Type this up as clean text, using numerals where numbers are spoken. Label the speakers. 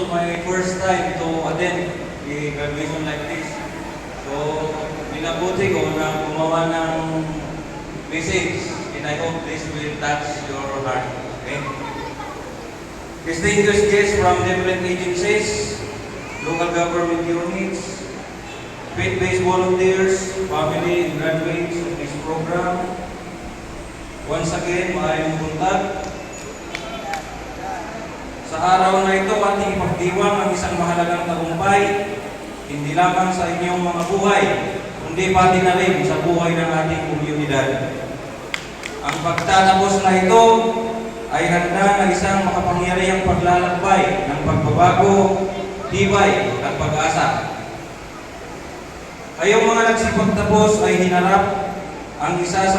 Speaker 1: my first time to attend a graduation like this. So, minabuti ko na gumawa ng message and I hope this will touch your heart. Okay? Distinguished guests from different agencies, local government units, faith-based volunteers, family and graduates of this program. Once again, maayong buntag. Sa araw na ito, ating ipagdiwang ang isang mahalagang tagumpay, hindi lamang sa inyong mga buhay, kundi pati na rin sa buhay ng ating komunidad. Ang pagtatapos na ito ay handa ng isang makapangyarihang paglalakbay ng pagbabago, tibay at pag-asa. Kayong mga nagsipagtapos ay hinarap ang isa sa